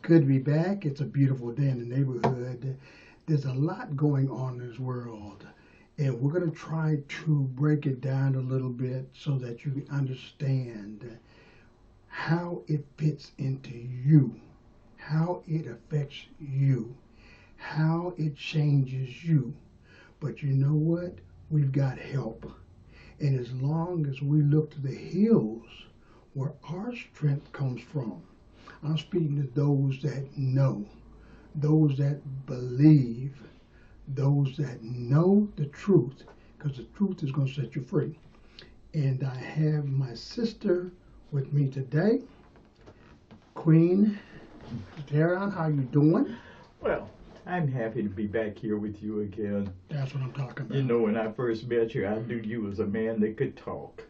good to be back. It's a beautiful day in the neighborhood. There's a lot going on in this world, and we're going to try to break it down a little bit so that you can understand how it fits into you, how it affects you, how it changes you. But you know what? We've got help. And as long as we look to the hills where our strength comes from, I'm speaking to those that know, those that believe, those that know the truth, because the truth is going to set you free. And I have my sister with me today, Queen Herron. How you doing? Well, I'm happy to be back here with you again. That's what I'm talking about. You know, when I first met you, I knew you was a man that could talk.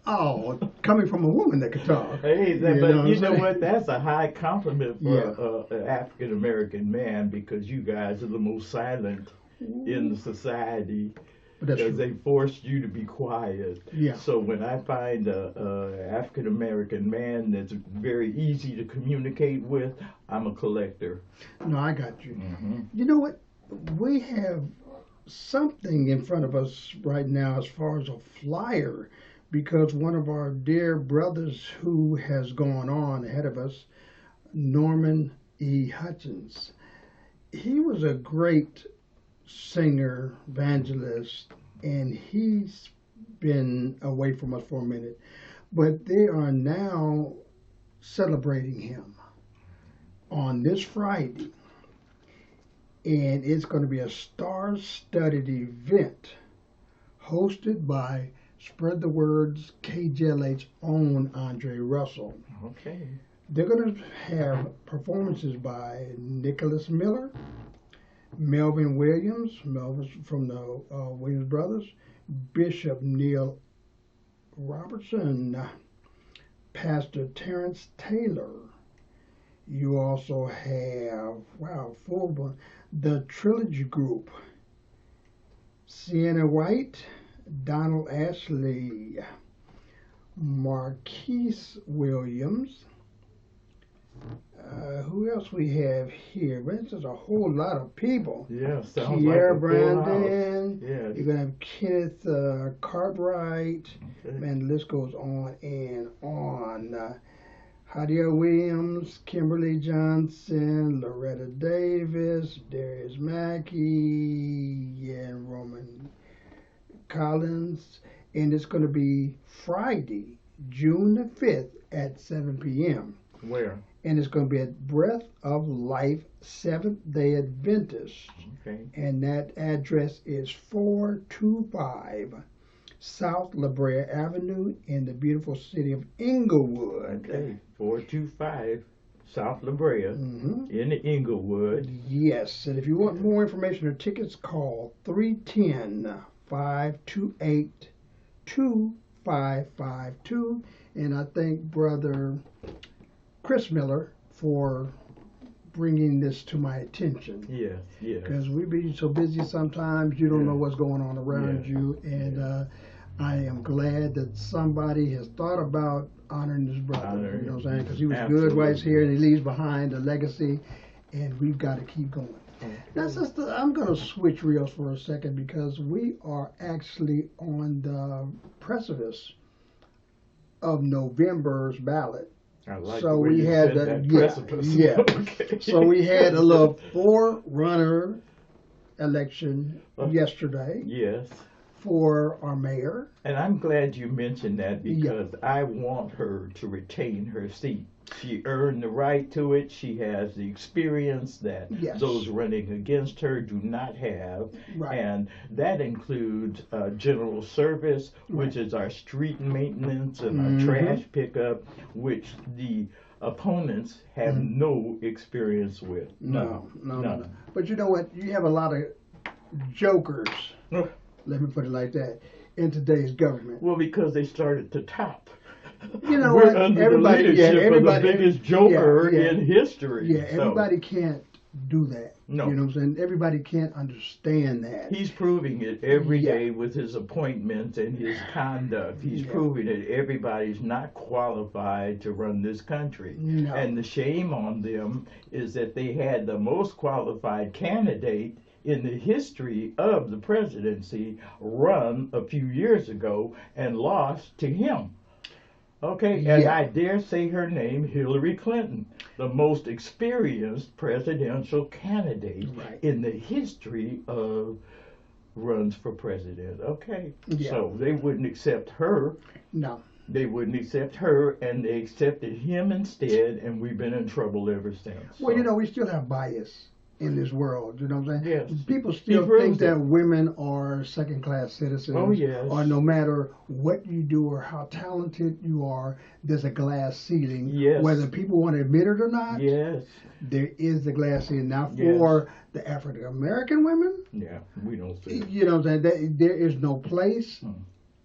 Oh, coming from a woman that could talk. Hey, but you know what? That's a high compliment for Yeah. an African-American man, because you guys are the most silent in the society, because they forced you to be quiet. Yeah. So when I find a African-American man that's very easy to communicate with, I'm a collector. No, I got you. Mm-hmm. You know what? We have something in front of us right now as far as a flyer, because one of our dear brothers who has gone on ahead of us, Norman E. Hutchins, he was a great singer, evangelist, and he's been away from us for a minute. But they are now celebrating him on this Friday. And it's going to be a star-studded event hosted by Spread the Word's KJLH own Andre Russell. Okay. They're going to have performances by Nicholas Miller, Melvin Williams, Melvin's from the Williams Brothers, Bishop Neil Robertson, Pastor Terrence Taylor. You also have, full one, the Trilogy Group, Sienna White, Donald Ashley, Marquise Williams. Who else we have here? There's just a whole lot of people. Yeah, sounds Kiera like a full Brandon. house. Yes. You're going to have Kenneth Cartwright. Okay. Man, the list goes on and on. Hadia Williams, Kimberly Johnson, Loretta Davis, Darius Mackey, and Roman Collins. And it's going to be Friday, June the 5th at 7 p.m. Where? And it's going to be at Breath of Life Seventh-day Adventist. Okay. And that address is 425 South La Brea Avenue in the beautiful city of Inglewood. Okay. 425 South La Brea in the Inglewood. Yes, and if you want more information or tickets, call 310-528-2552. And I thank Brother Chris Miller for bringing this to my attention. Yes, yes. Because we be so busy sometimes, you don't know what's going on around you. And I am glad that somebody has thought about honoring this brother. You know what I'm saying? Because he was good right here, and he leaves behind a legacy, and we've got to keep going. Now, sister, I'm going to switch reels for a second, because we are actually on the precipice of November's ballot. I like So the way we you had said that precipice. Okay. So we had a little forerunner election yesterday Yes. for our mayor. And I'm glad you mentioned that, because I want her to retain her seat. She earned the right to it. She has the experience that those running against her do not have. Right. And that includes general service, which is our street maintenance and our trash pickup, which the opponents have no experience with. No. But you know what? You have a lot of jokers, let me put it like that, in today's government. Well, because they started to top. You know We're what? under Everybody, the leadership of the biggest joker in history. Yeah, everybody can't do that. No. You know what I'm saying? Everybody can't understand that. He's proving it every day with his appointments and his conduct. He's proving that everybody's not qualified to run this country. No. And the shame on them is that they had the most qualified candidate in the history of the presidency run a few years ago and lost to him. Okay, and I dare say her name, Hillary Clinton, the most experienced presidential candidate in the history of runs for president. Okay, so they wouldn't accept her. No. They wouldn't accept her, and they accepted him instead, and we've been in trouble ever since. Well, you know, we still have bias in this world, you know what I'm saying? Yes. People still think that women are second-class citizens. Oh, yes. Or no matter what you do or how talented you are, there's a glass ceiling. Yes. Whether people want to admit it or not, yes, there is the glass ceiling. Now, for the African-American women, we don't see it. You know what I'm saying? There is no place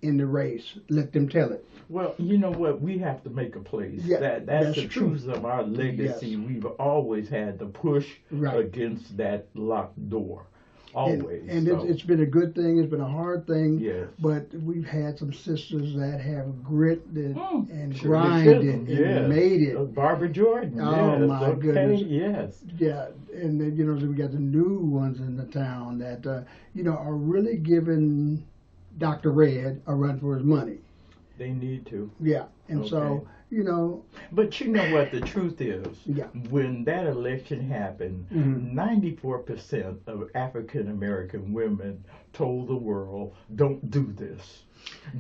in the race. Let them tell it. Well, you know what? We have to make a place. Yeah, that's the truth of our legacy. Yes. We've always had to push against that locked door. Always. And it's been a good thing. It's been a hard thing. Yes. But we've had some sisters that have gritted and grinded and made it. Barbara Jordan. Oh, my goodness. Yes. Yeah. And then, you know, we got the new ones in the town that, you know, are really giving Dr. Red a run for his money. They need to. Yeah. And so, you know. But you know what the truth is? Yeah. When that election happened, 94% of African American women told the world, don't do this.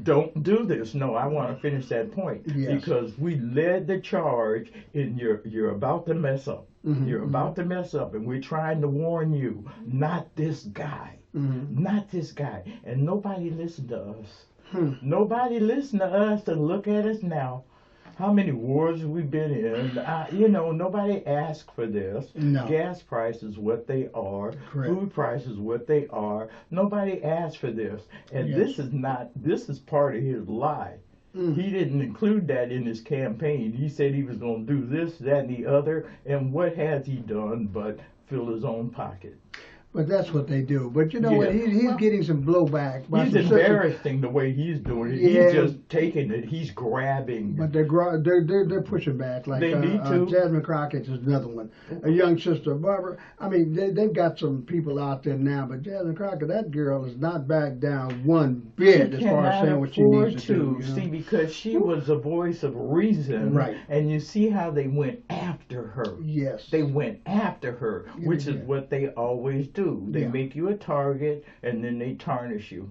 Don't do this. No, I want to finish that point. Yes. Because we led the charge in you're about to mess up. You're about to mess up, and we're trying to warn you, not this guy. Not this guy. And nobody listened to us. Nobody listened to us, and look at us now. How many wars have we been in? You know, nobody asked for this. No. Gas prices what they are. Correct. Food prices what they are. Nobody asked for this. And this is part of his lie. He didn't include that in his campaign. He said he was going to do this, that, and the other. And what has he done but fill his own pocket? But that's what they do. But you know what? He's getting some blowback. He's embarrassing the way he's doing it. He's just taking it. He's grabbing. But they're pushing back. Like they need to. Jasmine Crockett is another one. A young sister, Barbara. I mean, they've got some people out there now. But Jasmine Crockett, that girl is not back down one bit as far as saying what she needs to do. You know? See, because she was a voice of reason. Right. And you see how they went after her. Yes. They went after her, which is what they always do. They make you a target, and then they tarnish you.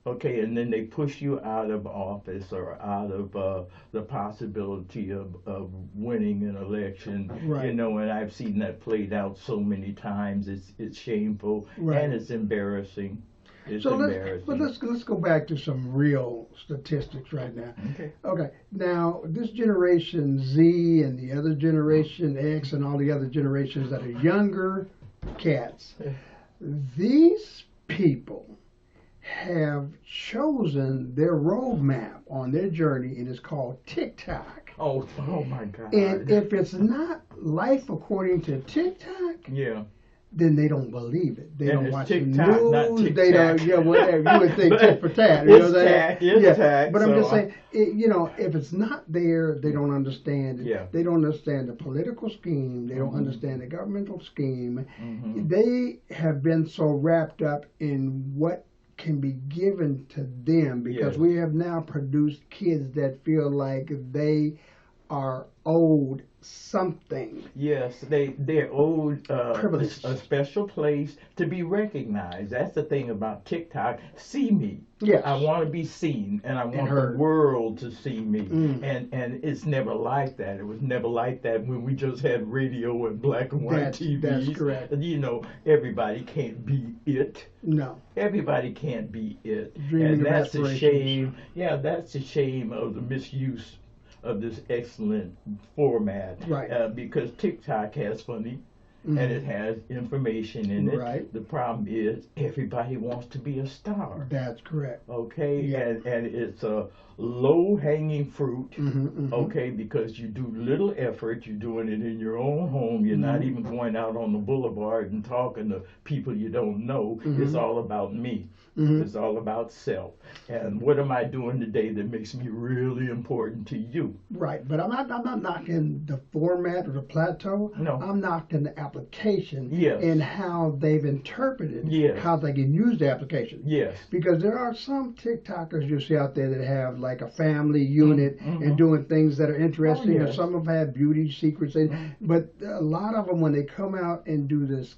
Okay, and then they push you out of office or out of the possibility of winning an election. Right. You know, and I've seen that played out so many times. It's shameful and it's embarrassing. It's embarrassing. But let's go back to some real statistics right now. Okay. Now, this Generation Z and the other Generation X and all the other generations that are younger cats, these people have chosen their roadmap on their journey, and it's called TikTok. Oh my God. And if it's not life according to TikTok, then they don't believe it. They don't watch the news. They don't, whatever. You would think tit for tat. You know what I'm saying? But I'm just saying, you know, if it's not there, they don't understand it. They don't understand the political scheme. They don't understand the governmental scheme. They have been so wrapped up in what can be given to them because we have now produced kids that feel like they are owed something. Yes, they're owed a special place to be recognized. That's the thing about TikTok. See me. Yes. I want to be seen, and I want the world to see me. And it's never like that. It was never like that when we just had radio and black and white TVs. That's correct. You know, everybody can't be it. No. Everybody can't be it. Dreaming and that's of a shame. Yeah, that's a shame of the misuse of this excellent format. Right. Because TikTok has funny and it has information in it. Right. The problem is everybody wants to be a star. That's correct. Okay, Yeah. and it's a low-hanging fruit. Okay, because you do little effort. You're doing it in your own home. You're not even going out on the boulevard and talking to people you don't know. It's all about me. It's all about self. And what am I doing today that makes me really important to you? Right, but I'm not knocking the format or the plateau. No. I'm knocking the application Yes. and how they've interpreted Yes. how they can use the application. Yes. Because there are some TikTokers you see out there that have like a family unit and doing things that are interesting, or some of them have beauty secrets. But a lot of them, when they come out and do this,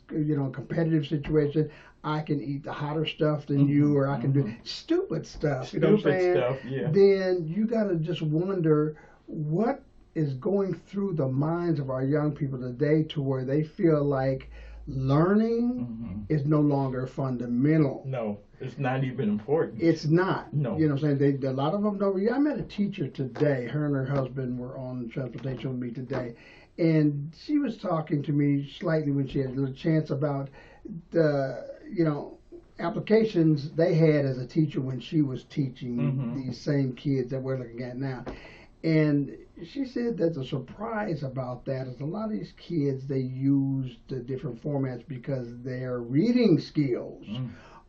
competitive situation, I can eat the hotter stuff than you, or I can do stupid stuff. You know what I'm saying? Stuff, yeah. Then you got to just wonder what is going through the minds of our young people today to where they feel like learning is no longer fundamental. No, it's not even important. It's not. No. You know what I'm saying? A lot of them don't. I met a teacher today. Her and her husband were on transportation with me today. And she was talking to me slightly when she had a little chance about the, applications they had as a teacher when she was teaching these same kids that we're looking at now. And she said that the surprise about that is a lot of these kids, they use the different formats because their reading skills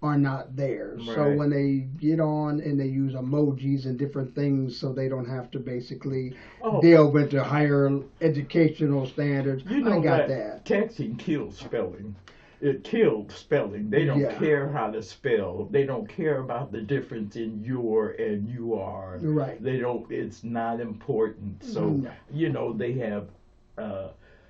are not there. Right. So when they get on and they use emojis and different things so they don't have to basically delve into higher educational standards. I got that. Texting kills spelling. It killed spelling. They don't care how to spell. They don't care about the difference in your and you are. Right. They don't. It's not important. So they have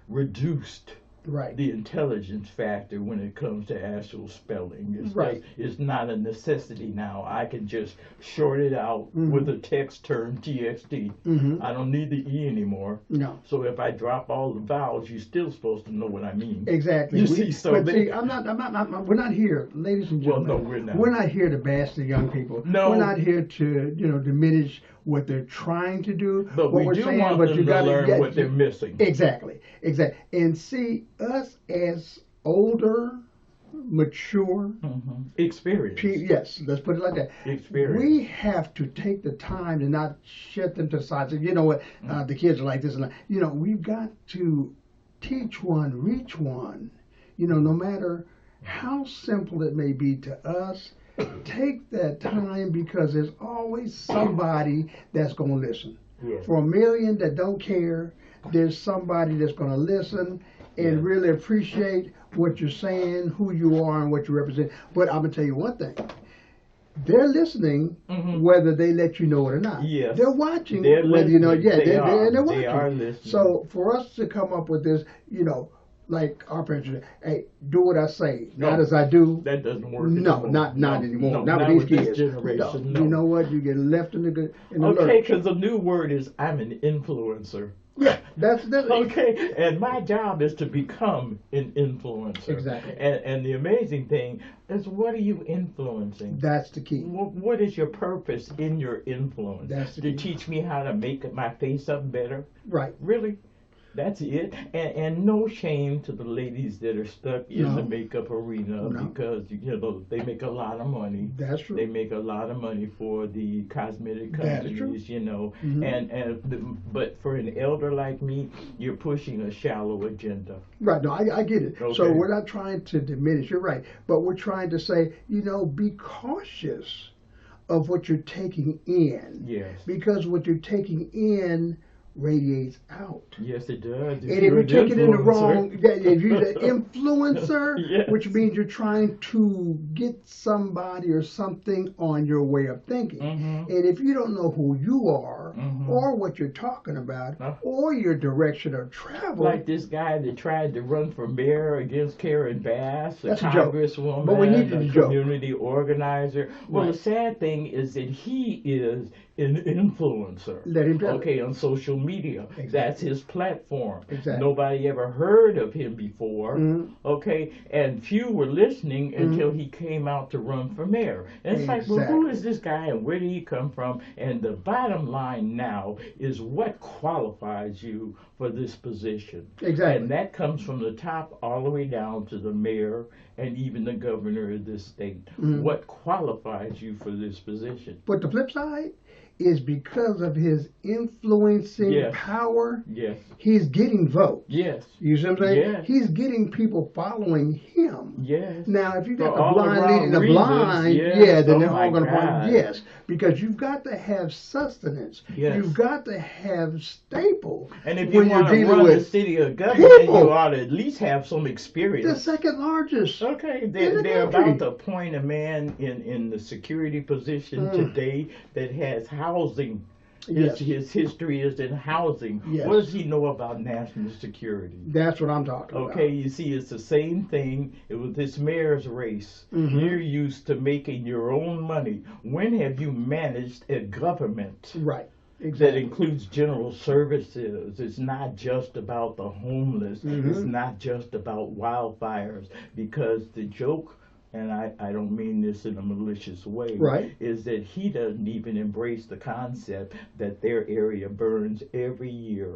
reduced the intelligence factor when it comes to actual spelling. It's not a necessity now. I can just short it out with a text term, TXT. I don't need the E anymore. No. So if I drop all the vowels, you're still supposed to know what I mean. Exactly. You see, so we're not here, ladies and gentlemen. Well, no, we're not. We're not here to bash the young people. No. We're not here to, diminish what they're trying to do. But what we we're do saying, want but them you to gotta learn what they're missing. Exactly. And see, us as older, mature experience. Yes, let's put it like that. Experience. We have to take the time to not shut them to the side. So, you know what? The kids are like this and that. We've got to teach one, reach one. No matter how simple it may be to us, take that time because there's always somebody that's going to listen. Yeah. For a million that don't care, there's somebody that's going to listen and really appreciate what you're saying, who you are, and what you represent. But I'm going to tell you one thing. They're listening whether they let you know it or not. Yes. They're watching they're whether listening. they're watching. They are listening. So for us to come up with this, like our parents say, hey, do what I say, not as I do. That doesn't work anymore. Not anymore. No, not with these kids. Generation, You know what? You get left in the Okay, because the new word is I'm an influencer. Yeah, that's okay. And my job is to become an influencer. Exactly. And the amazing thing is, what are you influencing? That's the key. What is your purpose in your influence? That's the to key. Teach me how to make my face up better? Right. Really? That's it. And no shame to the ladies that are stuck in the makeup arena because they make a lot of money. That's true. They make a lot of money for the cosmetic companies, but for an elder like me, you're pushing a shallow agenda. Right. No, I get it. Okay. So we're not trying to diminish. You're right. But we're trying to say, be cautious of what you're taking in. Yes. Because what you're taking in radiates out. Yes, it does. And if you take it in the wrong, if you're the influencer, yes. which means you're trying to get somebody or something on your way of thinking. And if you don't know who you are or what you're talking about or your direction of travel. Like this guy that tried to run for mayor against Karen Bass, a congresswoman, but we needed a community organizer. Well, the sad thing is that he is an influencer. Let him tell Okay, on social media. Exactly. That's his platform. Exactly. Nobody ever heard of him before. Okay, and few were listening until he came out to run for mayor. And it's like, well, who is this guy and where did he come from? And the bottom line now is what qualifies you for this position. Exactly. And that comes from the top all the way down to the mayor and even the governor of this state. What qualifies you for this position? But the flip side is because of his influencing power, he's getting votes. Yes. You see what I'm saying? Yes. He's getting people following him. Yes. Now, if you got For the blind leading the blind, then they're all going to point, yes. Because you've got to have sustenance. Yes. You've got to have staple. And if you want to run the city of government, you ought to at least have some experience. The second largest. Okay. They're about to appoint a man in the security position today that has housing. His history is in housing. Yes. What does he know about national security? That's what I'm talking about. Okay, you see, it's the same thing with this mayor's race. You're used to making your own money. When have you managed a government? Right. Exactly. That includes general services. It's not just about the homeless. It's not just about wildfires. Because the joke, and I don't mean this in a malicious way, is that he doesn't even embrace the concept that their area burns every year.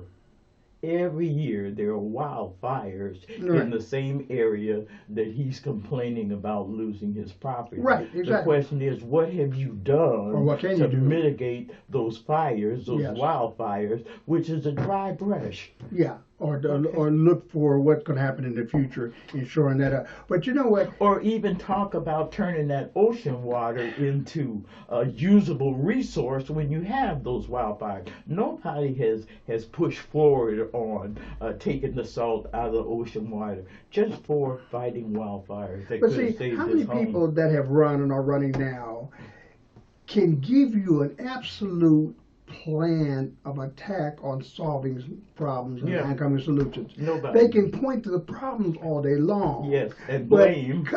Every year there are wildfires in the same area that he's complaining about losing his property. Right, exactly. The question is, what have you done to mitigate those fires, those wildfires, which is a dry brush? Yeah. Or look for what's going to happen in the future, ensuring that. But you know what? Or even talk about turning that ocean water into a usable resource when you have those wildfires. Nobody has pushed forward on taking the salt out of the ocean water just for fighting wildfires. But see, how many people that have run and are running now can give you an absolute plan of attack on solving problems and coming solutions? Nobody. They can point to the problems all day long. Yes, and blame.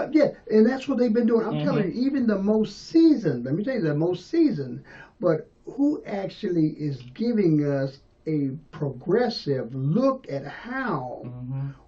And that's what they've been doing. I'm telling you, even the most seasoned, let me tell you, the most seasoned, but who actually is giving us a progressive look at how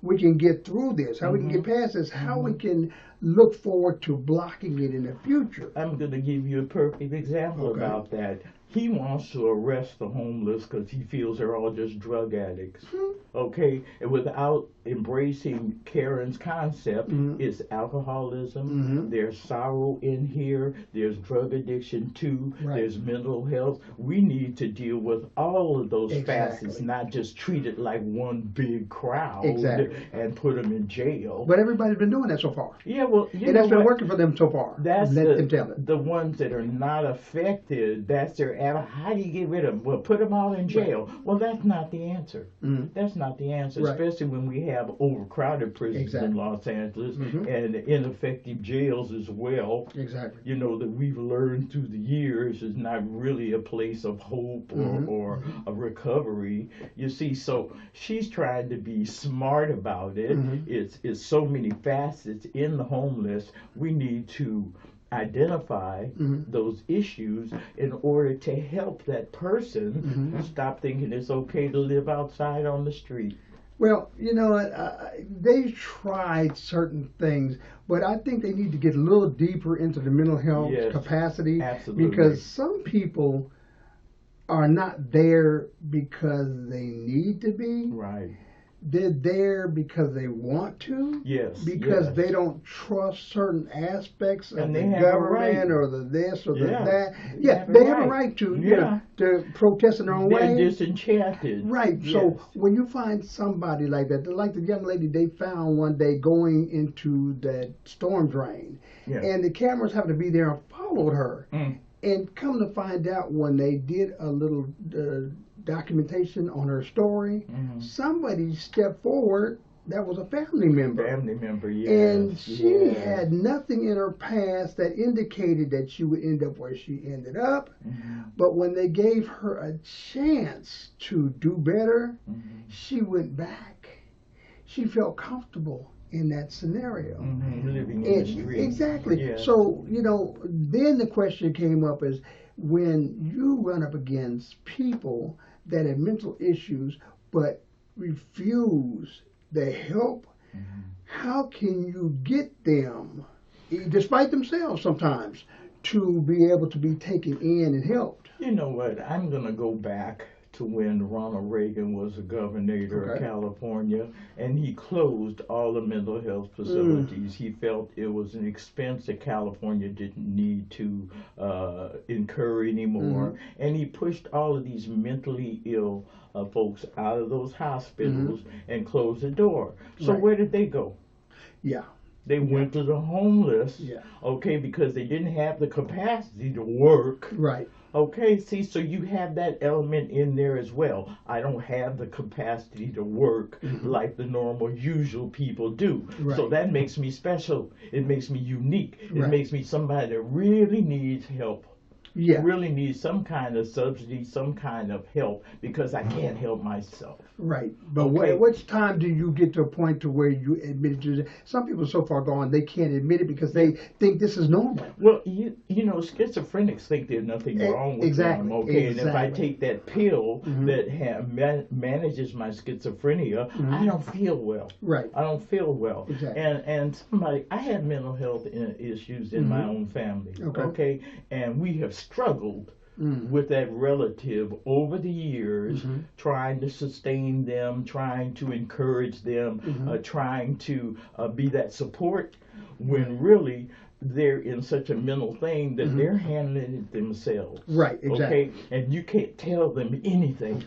we can get through this, how we can get past this, how we can look forward to blocking it in the future. I'm going to give you a perfect example about that. He wants to arrest the homeless because he feels they're all just drug addicts. Okay? And without embracing Karen's concept, it's alcoholism, there's sorrow in here, there's drug addiction too, there's mental health. We need to deal with all of those facets, not just treat it like one big crowd and put them in jail. But everybody's been doing that so far. Yeah, well, and that's been working for them so far. That's Let them tell it. The ones that are not affected, that's their how do you get rid of them? Well, put them all in jail. Well, that's not the answer. That's not the answer, especially when we have overcrowded prisons in Los Angeles and ineffective jails as well. You know, that we've learned through the years is not really a place of hope or a recovery. You see, so she's trying to be smart about it. It's so many facets in the homeless. We need to identify those issues in order to help that person stop thinking it's okay to live outside on the street. Well, you know, they tried certain things, but I think they need to get a little deeper into the mental health capacity. Absolutely. Because some people are not there because they need to be. Right. They're there because they want to. Because they don't trust certain aspects of the government or the this or the that. They have a right to, you know, to protest in their own way. They're disenchanted. Right. So when you find somebody like that, like the young lady they found one day going into that storm drain, and the cameras happened to be there and followed her. And come to find out when they did a little documentation on her story, somebody stepped forward that was a family member. And she had nothing in her past that indicated that she would end up where she ended up. But when they gave her a chance to do better, she went back. she felt comfortable in that scenario. Living in the street. Exactly. Yeah. So, then the question came up is, when you run up against people that have mental issues but refuse the help, how can you get them, despite themselves sometimes, to be able to be taken in and helped? You know what? I'm going to go back to when Ronald Reagan was the governor of California, and he closed all the mental health facilities. He felt it was an expense that California didn't need to incur anymore, and he pushed all of these mentally ill folks out of those hospitals and closed the door. So where did they go? Yeah. They went to the homeless, okay, because they didn't have the capacity to work. Right. Okay, see, so you have that element in there as well. I don't have the capacity to work like the normal, usual people do. Right. So that makes me special. It makes me unique. It makes me somebody that really needs help. Really needs some kind of subsidy, some kind of help, because I can't help myself. Right. But which time do you get to a point to where you admit it to? Some people are so far gone they can't admit it because they think this is normal. Well, you know, schizophrenics think there's nothing wrong with them. Okay, and if I take that pill that manages my schizophrenia, I don't feel well. Right. I don't feel well. Exactly. And I have mental health issues in my own family. Okay. And we have struggled with that relative over the years, trying to sustain them, trying to encourage them, trying to be that support, when really they're in such a mental thing that they're handling it themselves. Right, exactly. Okay, and you can't tell them anything.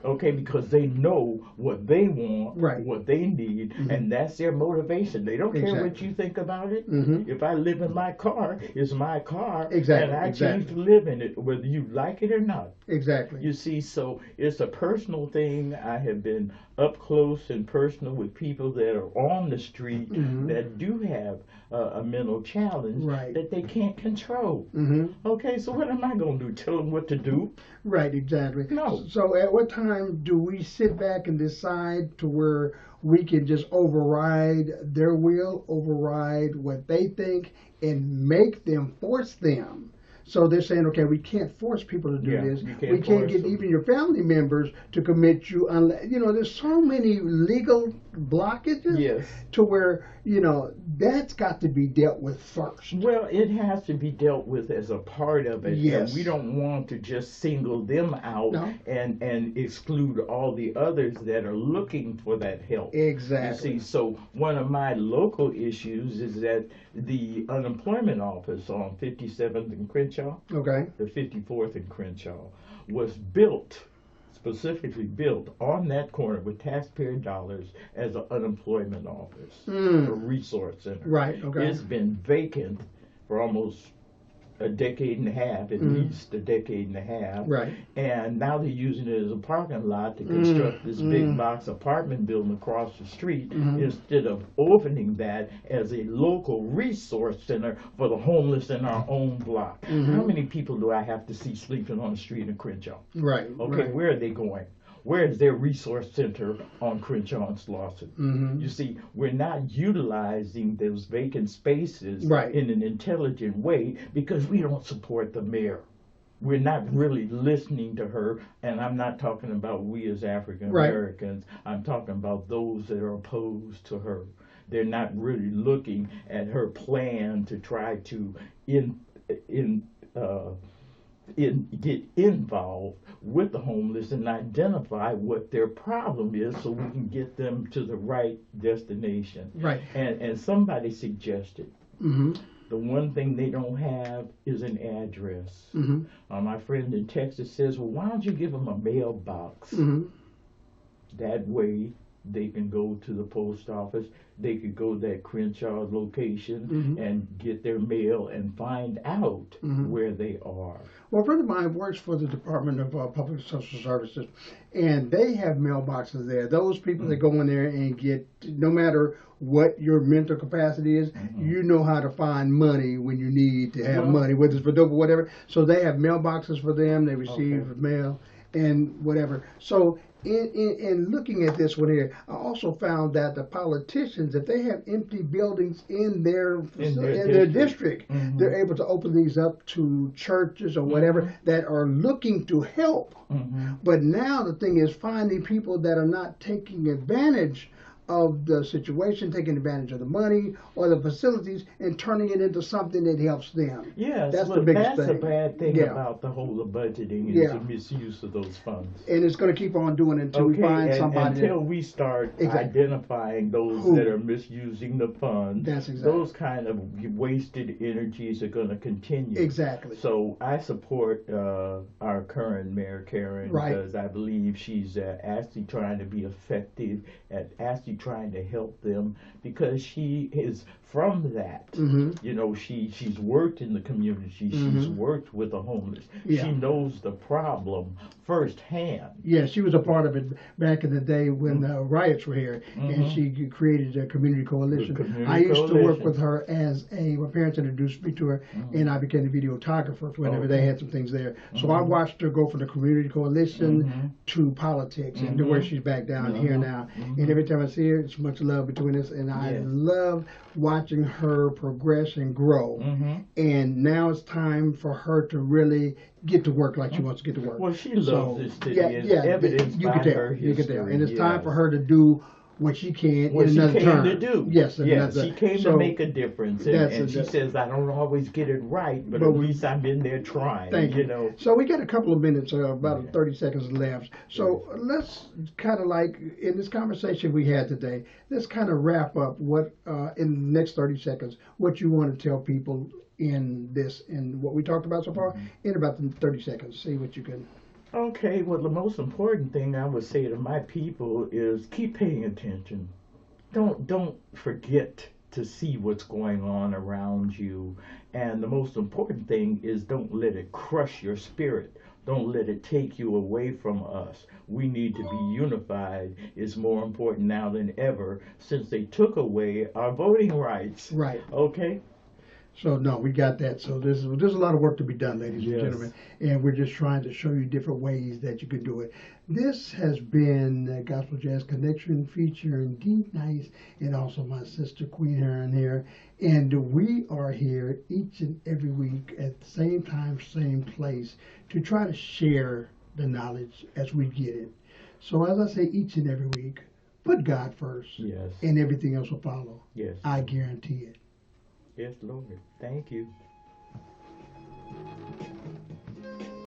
Okay, because they know what they want, what they need, and that's their motivation. They don't care what you think about it. If I live in my car, it's my car, and I choose to live in it, whether you like it or not. Exactly. You see, so it's a personal thing. I have been up close and personal with people that are on the street that do have a mental challenge that they can't control. Okay, so what am I going to do? Tell them what to do? Right, exactly. No. So at what time do we sit back and decide to where we can just override their will, override what they think, and make them, force them? So they're saying, okay, we can't force people to do this. We can't get even your family members to commit you unless, there's so many legal blockages to where, that's got to be dealt with first. Well, it has to be dealt with as a part of it. Yes. And we don't want to just single them out and exclude all the others that are looking for that help. Exactly. You see, so one of my local issues is that the unemployment office on 57th and Crenshaw, the 54th and Crenshaw, was specifically built on that corner with taxpayer dollars as an unemployment office, a resource center. Right, okay. It's been vacant for almost a decade and a half, at least a decade and a half. Right. And now they're using it as a parking lot to construct this big box apartment building across the street instead of opening that as a local resource center for the homeless in our own block. How many people do I have to see sleeping on the street in Crenshaw? Right. Okay, where are they going? Where is their resource center on Crenshaw and Slauson? You see, we're not utilizing those vacant spaces in an intelligent way because we don't support the mayor. We're not really listening to her, and I'm not talking about we as African Americans. I'm talking about those that are opposed to her. They're not really looking at her plan to try to get involved with the homeless and identify what their problem is so we can get them to the right destination. Right. And somebody suggested the one thing they don't have is an address. My friend in Texas says, well, why don't you give them a mailbox? That way they can go to the post office. They could go to that Crenshaw location and get their mail and find out where they are. Well, a friend of mine works for the Department of Public Social Services, and they have mailboxes there. Those people that go in there and get, no matter what your mental capacity is, you know how to find money when you need to have money, whether it's for dope or whatever. So they have mailboxes for them. They receive mail and whatever. So in looking at this one here, I also found that the politicians, if they have empty buildings in their district, mm-hmm. they're able to open these up to churches or whatever mm-hmm. that are looking to help. Mm-hmm. But now the thing is finding people that are not taking advantage of the situation, taking advantage of the money or the facilities and turning it into something that helps them. Yes, that's the biggest thing. That's the bad thing about the whole of budgeting is the misuse of those funds. And it's going to keep on doing it until we find somebody. Until we start identifying those that are misusing the funds. That's exactly. Those kind of wasted energies are going to continue. Exactly. So I support our current Mayor Herron because I believe she's actually trying to be effective at actually trying to help them because she is from that. You know, she's worked in the community. She's worked with the homeless. She knows the problem firsthand. Yeah, she was a part of it back in the day when the riots were here, and she created a community coalition. I used to work with her as my parents introduced me to her, and I became the videographer whenever they had some things there. So I watched her go from the community coalition to politics and to where she's back down here now. And every time I see her, it's much love between us, and I love watching her progress and grow. And now it's time for her to really get to work like she wants to get to work. Well, she loves this city. Evidence you by can tell. her You can tell. history, And it's time for her to do what she can what in another term. to do. Yes, she came to make a difference. And she says, I don't always get it right, but at least I've been there trying. Thank you. Know. So we got a couple of minutes, about 30 seconds left. So let's kind of like, in this conversation we had today, let's kind of wrap up what, in the next 30 seconds, what you want to tell people in this, and what we talked about so far, in about 30 seconds. See what you can... Okay, well, the most important thing I would say to my people is keep paying attention. Don't forget to see what's going on around you. And the most important thing is don't let it crush your spirit. Don't let it take you away from us. We need to be unified. It's more important now than ever since they took away our voting rights. Right. Okay? So no, we got that. So there's a lot of work to be done, ladies and gentlemen, and we're just trying to show you different ways that you can do it. This has been Gospel Jazz Connection featuring Dee Nice and also my sister Queen Herron here, and we are here each and every week at the same time, same place to try to share the knowledge as we get it. So as I say, each and every week, put God first, and everything else will follow. Yes, I guarantee it. Yes, Lord. Thank you.